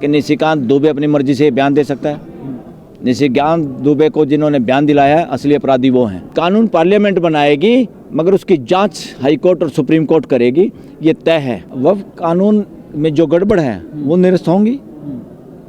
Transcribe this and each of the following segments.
कि निशिकांत दुबे अपनी मर्जी से बयान दे सकता है। निशिकांत दुबे को जिन्होंने बयान दिलाया है असली अपराधी वो हैं। कानून पार्लियामेंट बनाएगी मगर उसकी जांच हाई कोर्ट और सुप्रीम कोर्ट करेगी, ये तय है। वह कानून में जो गड़बड़ है वो निरस्त होंगी,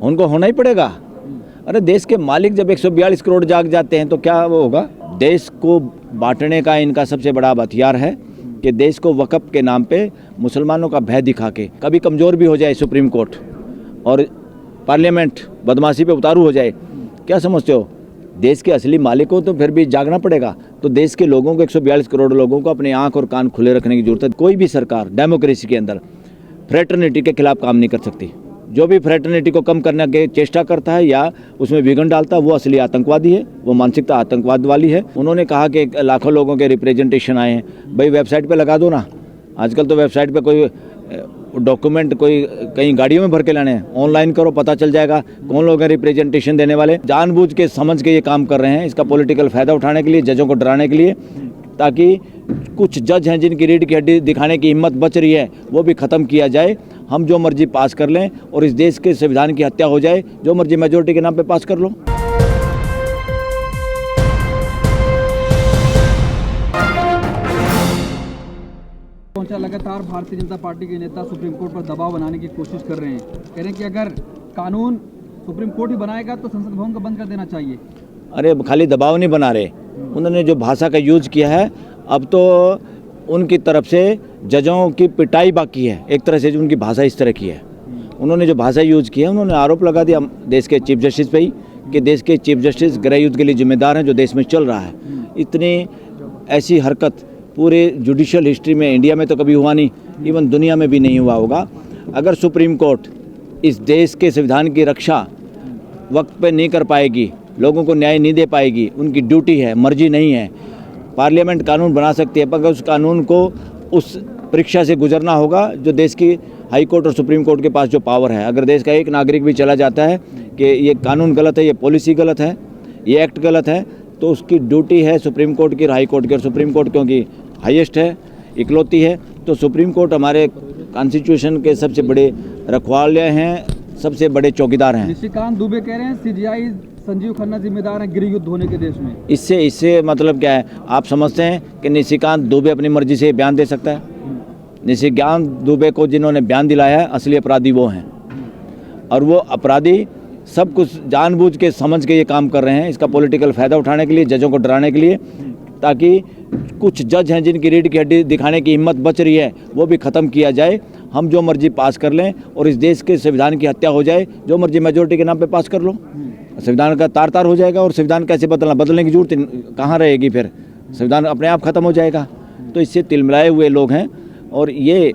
उनको होना ही पड़ेगा। अरे देश के मालिक जब 142 करोड़ जाग जाते हैं तो क्या वो होगा। देश को बांटने का इनका सबसे बड़ा हथियार है कि देश को वक़्फ़ के नाम पे मुसलमानों का भय दिखा के कभी कमज़ोर भी हो जाए सुप्रीम कोर्ट और पार्लियामेंट बदमाशी पे उतारू हो जाए। क्या समझते हो, देश के असली मालिक को तो फिर भी जागना पड़ेगा। तो देश के लोगों को 142 करोड़ लोगों को अपनी आंख और कान खुले रखने की जरूरत है। कोई भी सरकार डेमोक्रेसी के अंदर फ्रेटर्निटी के खिलाफ काम नहीं कर सकती। जो भी फ्रेटर्निटी को कम करने की चेष्टा करता है या उसमें विघन डालता है वो असली आतंकवादी है, वो मानसिकता आतंकवाद वाली है। उन्होंने कहा कि लाखों लोगों के रिप्रेजेंटेशन आए हैं, भाई वेबसाइट पे लगा दो ना। आजकल तो वेबसाइट पे कोई डॉक्यूमेंट कोई कहीं गाड़ियों में भर के लाने हैं, ऑनलाइन करो पता चल जाएगा कौन लोग हैं रिप्रेजेंटेशन देने वाले। जानबूझ के समझ के ये काम कर रहे हैं, इसका पॉलिटिकल फ़ायदा उठाने के लिए, जजों को डराने के लिए, ताकि कुछ जज हैं जिनकी रीढ़ की हड्डी दिखाने की हिम्मत बच रही है वो भी ख़त्म किया जाए। हम जो मर्जी पास कर लें और इस देश के संविधान की हत्या हो जाए, जो मर्जी मेजोरिटी के नाम पे पास कर लो। लगातार भारतीय जनता पार्टी के नेता सुप्रीम कोर्ट पर दबाव बनाने की कोशिश कर रहे हैं। कह रहे हैं कि अगर कानून सुप्रीम कोर्ट ही बनाएगा तो संसद भवन को बंद कर देना चाहिए। अरे खाली दबाव नहीं बना रहे, उन्होंने जो भाषा का यूज किया है अब तो उनकी तरफ से जजों की पिटाई बाकी है। एक तरह से जो उनकी भाषा इस तरह की है, उन्होंने जो भाषा यूज की है, उन्होंने आरोप लगा दिया देश के चीफ जस्टिस पे ही कि देश के चीफ जस्टिस गृह युद्ध के लिए जिम्मेदार हैं जो देश में चल रहा है। इतनी ऐसी हरकत पूरे जुडिशियल हिस्ट्री में इंडिया में तो कभी हुआ नहीं, इवन दुनिया में भी नहीं हुआ होगा। अगर सुप्रीम कोर्ट इस देश के संविधान की रक्षा वक्त पे नहीं कर पाएगी, लोगों को न्याय नहीं दे पाएगी, उनकी ड्यूटी है, मर्जी नहीं है। पार्लियामेंट कानून बना सकती है मगर उस कानून को उस परीक्षा से गुजरना होगा जो देश की हाई कोर्ट और सुप्रीम कोर्ट के पास जो पावर है। अगर देश का एक नागरिक भी चला जाता है कि ये कानून गलत है, ये पॉलिसी गलत है, ये एक्ट गलत है, तो उसकी ड्यूटी है सुप्रीम कोर्ट की और हाई कोर्ट की। और सुप्रीम कोर्ट क्योंकि हाईएस्ट है, इकलौती है, तो सुप्रीम कोर्ट हमारे कॉन्स्टिट्यूशन के सबसे बड़े रखवाले हैं, सबसे बड़े चौकीदार हैं। निशिकांत दुबे कह रहे हैं सीजीआई संजीव खन्ना जिम्मेदार हैं गृह युद्ध होने के देश में। इससे मतलब क्या है, आप समझते हैं कि निशिकांत दुबे अपनी मर्जी से बयान दे सकता है। निशिकांत दुबे को जिन्होंने बयान दिलाया है असली अपराधी वो हैं, और वो अपराधी सब कुछ जानबूझ के समझ के ये काम कर रहे हैं, इसका पॉलिटिकल फ़ायदा उठाने के लिए, जजों को डराने के लिए, ताकि कुछ जज हैं जिनकी रीढ़ की हड्डी दिखाने की हिम्मत बच रही है वो भी ख़त्म किया जाए। हम जो मर्जी पास कर लें और इस देश के संविधान की हत्या हो जाए, जो मर्जी मेजोरिटी के नाम पे पास कर लो, संविधान का तार तार हो जाएगा। और संविधान कैसे बदलने की जरूरत कहाँ रहेगी, फिर संविधान अपने आप ख़त्म हो जाएगा। तो इससे तिलमिलाए हुए लोग हैं और ये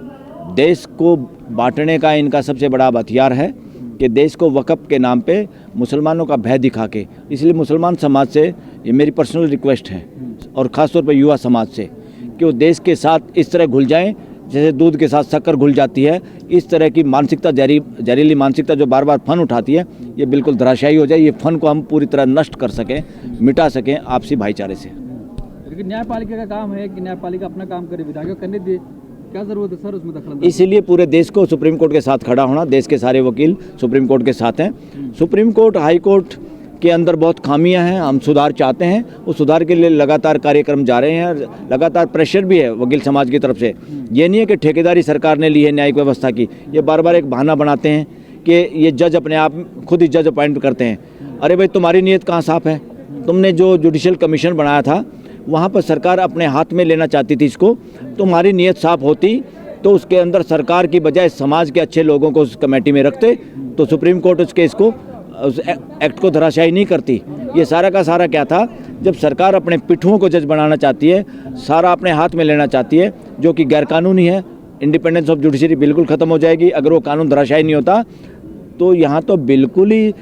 देश को बांटने का इनका सबसे बड़ा हथियार है कि देश को वक़्फ़ के नाम पे मुसलमानों का भय दिखा के। इसलिए मुसलमान समाज से ये मेरी पर्सनल रिक्वेस्ट है और ख़ास तौर पर युवा समाज से कि वो देश के साथ इस तरह घुल जाएं जैसे दूध के साथ शक्कर घुल जाती है। इस तरह की मानसिकता, जहरीली मानसिकता जो बार बार फन उठाती है, ये बिल्कुल धराशायी हो जाए। ये फन को हम पूरी तरह नष्ट कर सकें, मिटा सकें आपसी भाईचारे से। लेकिन न्यायपालिका का काम है कि न्यायपालिका अपना काम करे, विधायक करने दे, क्या जरूरत है सर उसमें दखल? इसीलिए पूरे देश को सुप्रीम कोर्ट के साथ खड़ा होना, देश के सारे वकील सुप्रीम कोर्ट के साथ हैं। सुप्रीम कोर्ट, हाई कोर्ट के अंदर बहुत खामियां हैं, हम सुधार चाहते हैं। उस सुधार के लिए लगातार कार्यक्रम जा रहे हैं, लगातार प्रेशर भी है वकील समाज की तरफ से। ये नहीं है कि ठेकेदारी सरकार ने ली है न्यायिक व्यवस्था की, ये बार बार एक बहाना बनाते हैं कि ये जज अपने आप खुद ही जज अपॉइंट करते हैं। अरे भाई तुम्हारी नीयत कहाँ साफ है? तुमने जो जुडिशियल कमीशन बनाया था वहाँ पर सरकार अपने हाथ में लेना चाहती थी इसको। तुम्हारी नीयत साफ होती तो उसके अंदर सरकार की बजाय समाज के अच्छे लोगों को उस कमेटी में रखते, तो सुप्रीम कोर्ट उस केस को, उस एक्ट को धराशायी नहीं करती। ये सारा का सारा क्या था, जब सरकार अपने पिट्ठुओं को जज बनाना चाहती है, सारा अपने हाथ में लेना चाहती है, जो कि गैरकानूनी है। इंडिपेंडेंस ऑफ जुडिशरी बिल्कुल ख़त्म हो जाएगी अगर वो कानून धराशायी नहीं होता। तो यहाँ तो बिल्कुल ही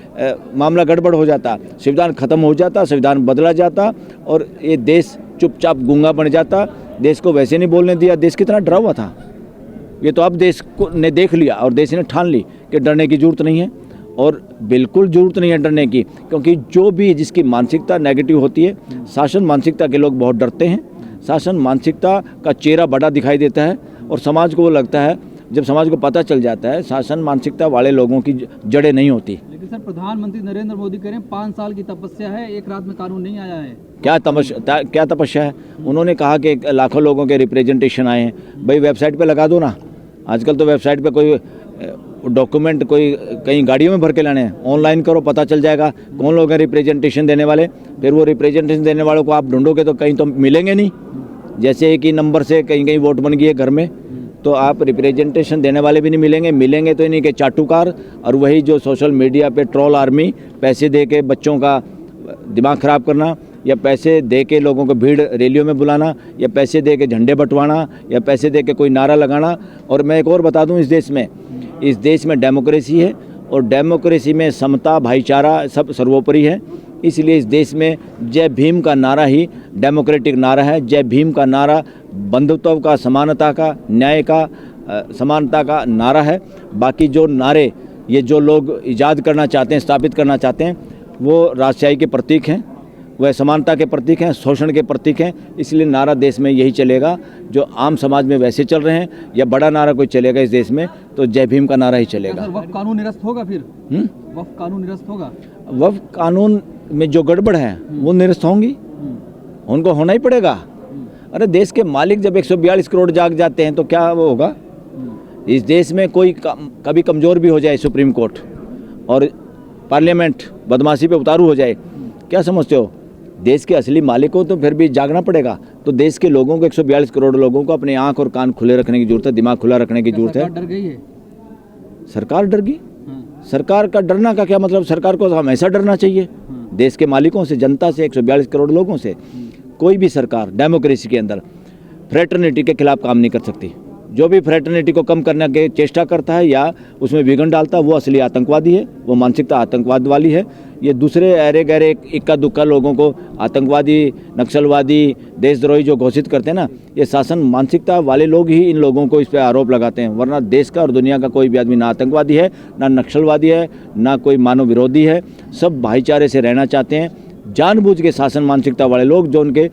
मामला गड़बड़ हो जाता, संविधान ख़त्म हो जाता, संविधान बदला जाता और ये देश चुपचाप गूंगा बन जाता। देश को वैसे नहीं बोलने दिया, देश कितना डरा हुआ था। ये तो अब देश को ने देख लिया और देश ने ठान ली कि डरने की ज़रूरत नहीं है, और बिल्कुल ज़रूरत नहीं है डरने की, क्योंकि जो भी जिसकी मानसिकता नेगेटिव होती है, शासन मानसिकता के लोग बहुत डरते हैं। शासन मानसिकता का चेहरा बड़ा दिखाई देता है और समाज को वो लगता है जब समाज को पता चल जाता है, शासन मानसिकता वाले लोगों की जड़ें नहीं होती। लेकिन सर प्रधानमंत्री नरेंद्र मोदी कह रहे हैं 5 साल की तपस्या है, एक रात में कानून नहीं आया है। क्या तपस्या है? उन्होंने कहा कि लाखों लोगों के रिप्रेजेंटेशन आए हैं। भाई वेबसाइट पे लगा दो ना। आजकल तो वेबसाइट पे कोई डॉक्यूमेंट कोई कहीं गाड़ियों में भर के लाने हैं, ऑनलाइन करो, पता चल जाएगा कौन लोग हैं रिप्रेजेंटेशन देने वाले। फिर वो रिप्रेजेंटेशन देने वालों को आप ढूंढोगे तो कहीं तो मिलेंगे नहीं। जैसे एक ही नंबर से कहीं कहीं वोट बन गई है घर में, तो आप रिप्रेजेंटेशन देने वाले भी नहीं मिलेंगे। मिलेंगे तो इन्हीं के चाटुकार और वही जो सोशल मीडिया पे ट्रोल आर्मी, पैसे दे के बच्चों का दिमाग ख़राब करना, या पैसे दे के लोगों को भीड़ रैलियों में बुलाना, या पैसे दे के झंडे बंटवाना, या पैसे दे के कोई नारा लगाना। और मैं एक और बता दूं, इस देश में डेमोक्रेसी है और डेमोक्रेसी में समता, भाईचारा सब सर्वोपरि है। इसलिए इस देश में जय भीम का नारा ही डेमोक्रेटिक नारा है। जय भीम का नारा बंधुत्व का, समानता का, न्याय का, समानता का नारा है। बाकी जो नारे ये जो लोग ईजाद करना चाहते हैं, स्थापित करना चाहते हैं, वो राजशाही के प्रतीक हैं, वह समानता के प्रतीक हैं, शोषण के प्रतीक हैं। इसलिए नारा देश में यही चलेगा जो आम समाज में वैसे चल रहे हैं, या बड़ा नारा कोई चलेगा इस देश में तो जय भीम का नारा ही चलेगा। वक्फ कानून निरस्त होगा फिर? वक्फ कानून निरस्त होगा? वक्फ कानून में जो गड़बड़ है वो निरस्त होंगी, उनको होना ही पड़ेगा। अरे देश के मालिक जब 142 करोड़ जाग जाते हैं तो क्या वो होगा? इस देश में कोई कभी कमज़ोर भी हो जाए, सुप्रीम कोर्ट और पार्लियामेंट बदमाशी पे उतारू हो जाए, क्या समझते हो? देश के असली मालिक को तो फिर भी जागना पड़ेगा। तो देश के लोगों को, 142 करोड़ लोगों को अपनी आंख और कान खुले रखने की जरूरत है, दिमाग खुला रखने की जरूरत है। डर गई है सरकार? डर गई? सरकार का डरना का क्या मतलब? सरकार को हमेशा डरना चाहिए देश के मालिकों से, जनता से, 142 करोड़ लोगों से। कोई भी सरकार डेमोक्रेसी के अंदर फ्रेटर्निटी के खिलाफ काम नहीं कर सकती। जो भी फ्रेटर्निटी को कम करने की चेष्टा करता है या उसमें विघन डालता है, वो असली आतंकवादी है, वो मानसिकता आतंकवाद वाली है। ये दूसरे अरे गहरे इक्का दुक्का लोगों को आतंकवादी, नक्सलवादी, देशद्रोही जो घोषित करते हैं ना, ये शासन मानसिकता वाले लोग ही इन लोगों को इस पर आरोप लगाते हैं। वरना देश का और दुनिया का कोई भी आदमी ना आतंकवादी है, ना नक्सलवादी है, ना कोई मानव विरोधी है। सब भाईचारे से रहना चाहते हैं। जानबूझ के शासन मानसिकता वाले लोग जो उनके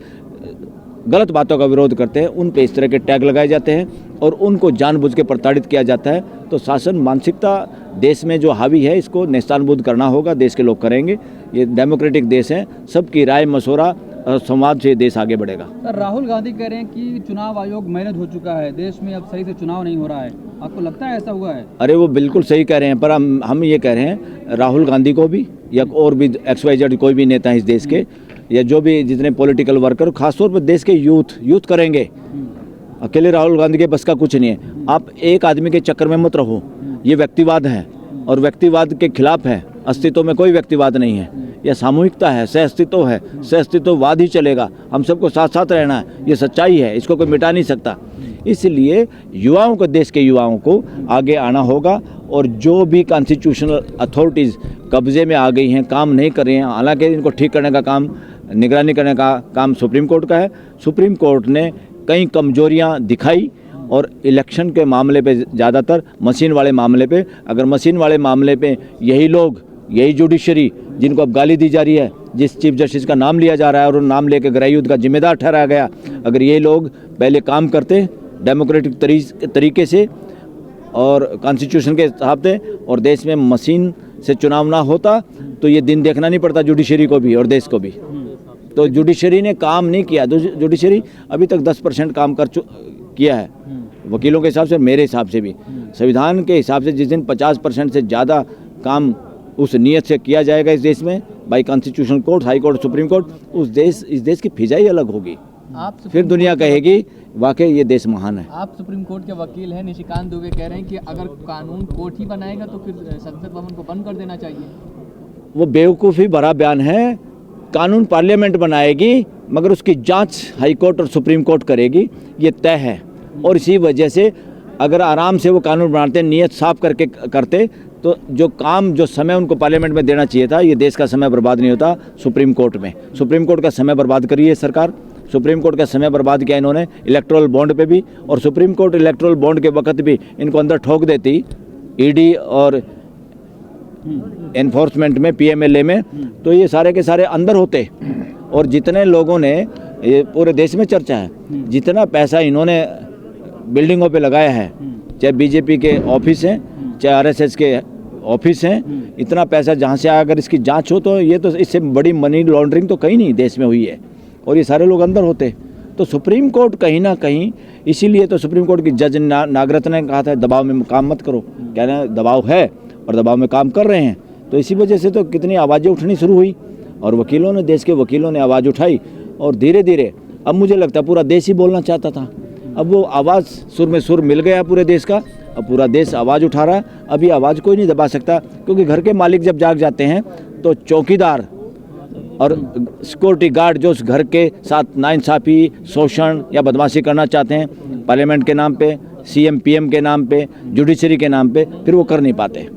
गलत बातों का विरोध करते हैं, उन पे इस तरह के टैग लगाए जाते हैं और उनको जानबूझ के प्रताड़ित किया जाता है। तो शासन मानसिकता देश में जो हावी है, इसको नेस्तानबूद करना होगा। देश के लोग करेंगे। ये डेमोक्रेटिक देश है, सबकी राय मशवरा और संवाद से देश आगे बढ़ेगा। सर राहुल गांधी कह रहे हैं कि चुनाव आयोग मैनेज हो चुका है, देश में अब सही से चुनाव नहीं हो रहा है। आपको लगता है ऐसा हुआ है? अरे वो बिल्कुल सही कह रहे हैं, पर हम ये कह रहे हैं राहुल गांधी को भी या और भी XYZ कोई भी नेता है इस देश के, या जो भी जितने पॉलिटिकल वर्कर, खासतौर पर देश के यूथ करेंगे। अकेले राहुल गांधी के बस का कुछ नहीं है। आप एक आदमी के चक्कर में मत रहो। ये व्यक्तिवाद है और व्यक्तिवाद के खिलाफ है। अस्तित्व में कोई व्यक्तिवाद नहीं है, यह सामूहिकता है, सह अस्तित्व है। सह अस्तित्ववाद ही चलेगा। हम सबको साथ साथ रहना है, ये सच्चाई है, इसको कोई मिटा नहीं सकता। इसलिए युवाओं को, देश के युवाओं को आगे आना होगा। और जो भी कॉन्स्टिट्यूशनल अथॉरिटीज़ कब्जे में आ गई हैं, काम नहीं कर रही हैं, हालांकि इनको ठीक करने का काम, निगरानी करने का काम सुप्रीम कोर्ट का है। सुप्रीम कोर्ट ने कई कमजोरियां दिखाई और इलेक्शन के मामले पे, ज़्यादातर मशीन वाले मामले पे, अगर मशीन वाले मामले पे यही लोग, यही जुडिशरी जिनको अब गाली दी जा रही है, जिस चीफ जस्टिस का नाम लिया जा रहा है और नाम लेकर गृह युद्ध का जिम्मेदार ठहराया गया, अगर ये लोग पहले काम करते डेमोक्रेटिक तरीके से और कॉन्स्टिट्यूशन के हिसाब से और देश में मशीन से चुनाव ना होता, तो ये दिन देखना नहीं पड़ता जुडिशरी को भी और देश को भी। तो जुडिशरी ने काम नहीं किया। जुडिशरी अभी तक 10% काम किया है वकीलों के हिसाब से, मेरे हिसाब से भी। संविधान के हिसाब से जिस दिन 50% से ज़्यादा काम उस नियत से किया जाएगा इस देश में, by constitution court, high court, supreme court, इस देश की फिजाई अलग होगी। फिर दुनिया कहेगी वाकई ये देश महान है। आप सुप्रीम कोर्ट के वकील हैं, निशिकांत दुबे कह रहे हैं कि अगर कानून कोर्ट ही बनाएगा तो फिर संसद भवन को बंद कर देना चाहिए। वो बेवकूफ़ी भरा बयान है। कानून पार्लियामेंट बनाएगी, मगर उसकी जांच हाई कोर्ट और सुप्रीम कोर्ट करेगी, ये तय है। और इसी वजह से अगर आराम से वो कानून बनाते, नियत साफ करके करते, तो जो समय उनको पार्लियामेंट में देना चाहिए था, ये देश का समय बर्बाद नहीं होता सुप्रीम कोर्ट में। सुप्रीम कोर्ट का समय बर्बाद करी है सरकार। सुप्रीम कोर्ट का समय बर्बाद किया इन्होंने इलेक्टोरल बॉन्ड पे भी, और सुप्रीम कोर्ट इलेक्टोरल बॉन्ड के वक्त भी इनको अंदर ठोक देती ईडी और एनफोर्समेंट में, PMLA में, तो ये सारे के सारे अंदर होते। और जितने लोगों ने, ये पूरे देश में चर्चा है, जितना पैसा इन्होंने बिल्डिंगों पे लगाया है, चाहे बीजेपी के ऑफिस हैं, चाहे आरएसएस के ऑफिस हैं, इतना पैसा जहाँ से आया, अगर इसकी जांच हो तो ये तो इससे बड़ी मनी लॉन्ड्रिंग तो कहीं नहीं देश में हुई है, और ये सारे लोग अंदर होते। तो सुप्रीम कोर्ट कहीं ना कहीं, इसीलिए तो सुप्रीम कोर्ट की जज नागरत्न ने कहा था दबाव में काम मत करो, कहना दबाव है और दबाव में काम कर रहे हैं। तो इसी वजह से तो कितनी आवाज़ें उठनी शुरू हुई और वकीलों ने, देश के वकीलों ने आवाज़ उठाई, और धीरे धीरे अब मुझे लगता है पूरा देश ही बोलना चाहता था। अब वो आवाज़ सुर में सुर मिल गया पूरे देश का, अब पूरा देश आवाज़ उठा रहा है। अभी आवाज़ कोई नहीं दबा सकता, क्योंकि घर के मालिक जब जाग जाते हैं तो चौकीदार और सिक्योरिटी गार्ड जो उस घर के साथ नाइंसाफ़ी, शोषण या बदमाशी करना चाहते हैं पार्लियामेंट के नाम पे, सीएम पीएम के नाम पे, जुडिशरी के नाम पे, फिर वो कर नहीं पाते।